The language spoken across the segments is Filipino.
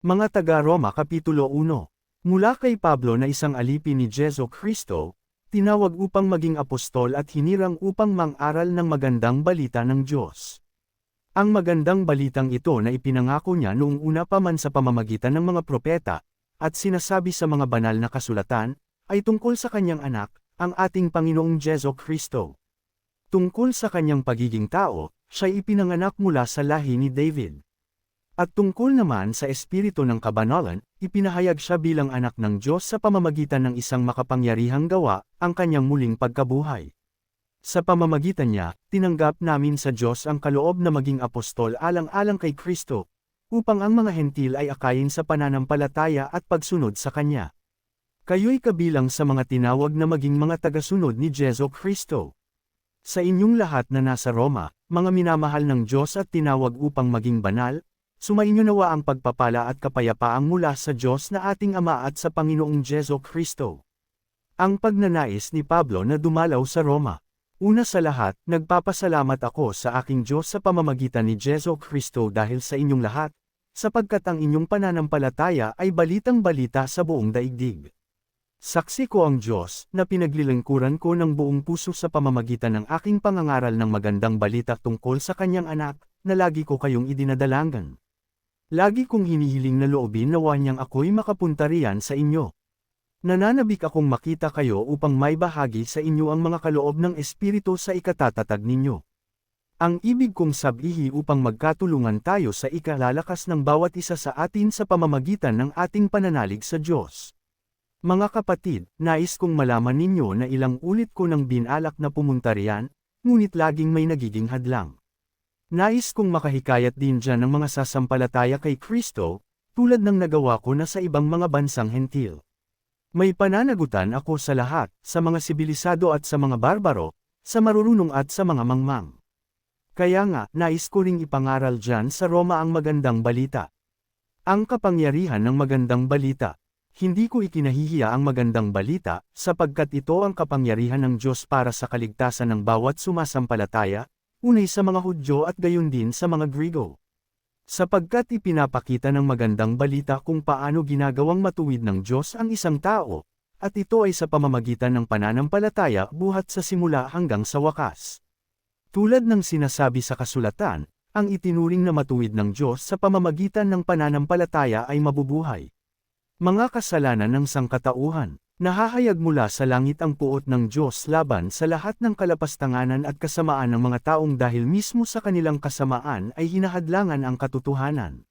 Mga taga-Roma Kapitulo 1. Mula kay Pablo na isang alipin ni Jesu Kristo, tinawag upang maging apostol at hinirang upang mang-aral ng magandang balita ng Diyos. Ang magandang balitang ito na ipinangako niya noong una pa man sa pamamagitan ng mga propeta, at sinasabi sa mga banal na kasulatan, ay tungkol sa kanyang anak, ang ating Panginoong Jesu Kristo. Tungkol sa kanyang pagiging tao, siya'y ipinanganak mula sa lahi ni David. At tungkol naman sa espiritu ng kabanalan, ipinahayag siya bilang anak ng Diyos sa pamamagitan ng isang makapangyarihang gawa, ang kanyang muling pagkabuhay. Sa pamamagitan niya, tinanggap namin sa Diyos ang kaloob na maging apostol alang-alang kay Kristo, upang ang mga hentil ay akayin sa pananampalataya at pagsunod sa Kanya. Kayo'y kabilang sa mga tinawag na maging mga tagasunod ni Jesu Kristo. Sa inyong lahat na nasa Roma, mga minamahal ng Diyos at tinawag upang maging banal, sumainyo nawa ang pagpapala at kapayapaang mula sa Diyos na ating Ama at sa Panginoong Jesu Kristo. Ang pagnanais ni Pablo na dumalaw sa Roma. Una sa lahat, nagpapasalamat ako sa aking Diyos sa pamamagitan ni Jesu Kristo dahil sa inyong lahat, sapagkat ang inyong pananampalataya ay balitang-balita sa buong daigdig. Saksi ko ang Diyos, na pinaglilingkuran ko ng buong puso sa pamamagitan ng aking pangangaral ng magandang balita tungkol sa kanyang anak, na lagi ko kayong idinadalangan. Lagi kong hinihiling na loobin nawa niyang ako'y makapunta riyan sa inyo. Nananabik akong makita kayo upang may bahagi sa inyo ang mga kaloob ng Espiritu sa ikatatatag ninyo. Ang ibig kong sabihin upang magkatulungan tayo sa ikalalakas ng bawat isa sa atin sa pamamagitan ng ating pananalig sa Diyos. Mga kapatid, nais kong malaman ninyo na ilang ulit ko nang binalak na pumunta riyan, ngunit laging may nagiging hadlang. Nais kong makahikayat din dyan ng mga sasampalataya kay Kristo, tulad ng nagawa ko na sa ibang mga bansang hentil. May pananagutan ako sa lahat, sa mga sibilisado at sa mga barbaro, sa marurunong at sa mga mangmang. Kaya nga, nais ko ring ipangaral dyan sa Roma ang magandang balita. Ang kapangyarihan ng magandang balita. Hindi ko ikinahihiya ang magandang balita, sapagkat ito ang kapangyarihan ng Diyos para sa kaligtasan ng bawat sumasampalataya, unay sa mga Hudyo at gayon din sa mga Griego. Sapagkat ipinapakita ng magandang balita kung paano ginagawang matuwid ng Diyos ang isang tao, at ito ay sa pamamagitan ng pananampalataya buhat sa simula hanggang sa wakas. Tulad ng sinasabi sa kasulatan, ang itinuring na matuwid ng Diyos sa pamamagitan ng pananampalataya ay mabubuhay. Mga kasalanan ng sangkatauhan. Nahahayag mula sa langit ang puot ng Diyos laban sa lahat ng kalapastanganan at kasamaan ng mga taong dahil mismo sa kanilang kasamaan ay hinahadlangan ang katotohanan.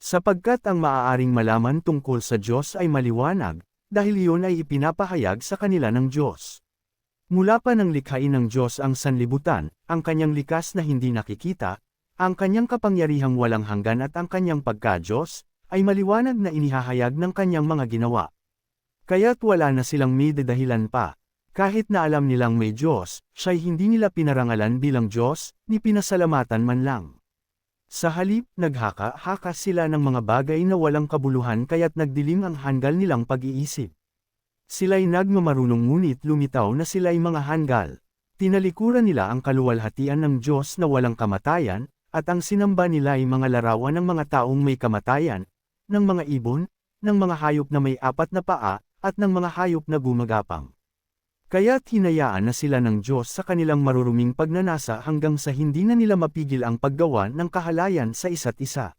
Sapagkat ang maaaring malaman tungkol sa Diyos ay maliwanag, dahil iyon ay ipinapahayag sa kanila ng Diyos. Mula pa nang likhain ng Diyos ang sanlibutan, ang kanyang likas na hindi nakikita, ang kanyang kapangyarihang walang hanggan at ang kanyang pagka-Diyos, ay maliwanag na inihahayag ng kanyang mga ginawa. Kaya't wala na silang may dahilan pa. Kahit na alam nilang may Diyos, siya'y hindi nila pinarangalan bilang Diyos, ni pinasalamatan man lang. Sa halip, naghaka-haka sila ng mga bagay na walang kabuluhan kaya't nagdilim ang hanggal nilang pag-iisip. Sila'y nagmamarunong ngunit lumitaw na sila'y mga hanggal. Tinalikuran nila ang kaluwalhatian ng Diyos na walang kamatayan, at ang sinamba nila ay mga larawan ng mga taong may kamatayan, ng mga ibon, ng mga hayop na may apat na paa, at ng mga hayop na gumagapang. Kaya't hinayaan na sila ng Diyos sa kanilang maruruming pagnanasa hanggang sa hindi na nila mapigil ang paggawa ng kahalayan sa isa't isa.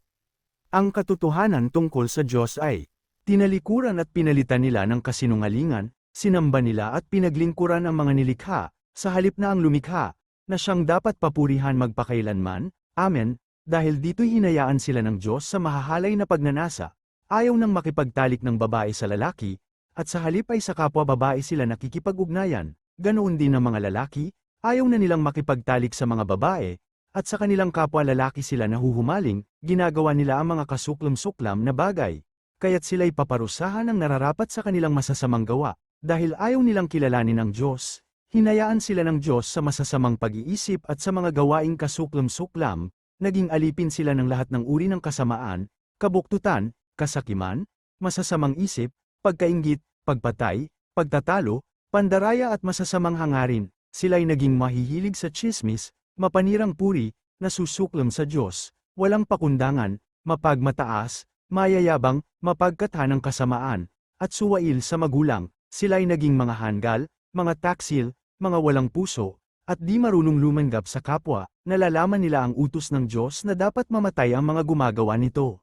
Ang katotohanan tungkol sa Diyos ay, tinalikuran at pinalitan nila ng kasinungalingan, sinamba nila at pinaglingkuran ang mga nilikha, sa halip na ang lumikha, na siyang dapat papurihan magpakailanman, Amen, dahil dito'y hinayaan sila ng Diyos sa mahahalay na pagnanasa, ayaw nang makipagtalik ng babae sa lalaki, at sa halip ay sa kapwa babae sila nakikipag-ugnayan, ganoon din ang mga lalaki, ayaw na nilang makipagtalik sa mga babae, at sa kanilang kapwa lalaki sila nahuhumaling, ginagawa nila ang mga kasuklam-suklam na bagay, kaya't sila'y paparusahan ng nararapat sa kanilang masasamang gawa, dahil ayaw nilang kilalanin ang Diyos, hinayaan sila ng Diyos sa masasamang pag-iisip at sa mga gawaing kasuklam-suklam, naging alipin sila ng lahat ng uri ng kasamaan, kabuktutan, kasakiman, masasamang isip, pagkainggit, pagpatay, pagtatalo, pandaraya at masasamang hangarin, sila'y naging mahihilig sa tsismis, mapanirang puri, nasusuklam sa Diyos, walang pakundangan, mapagmataas, mayayabang, mapagkathanang kasamaan, at suwail sa magulang, sila'y naging mga hanggal, mga taksil, mga walang puso, at di marunong lumanggap sa kapwa, nalalaman nila ang utos ng Diyos na dapat mamatay ang mga gumagawa nito.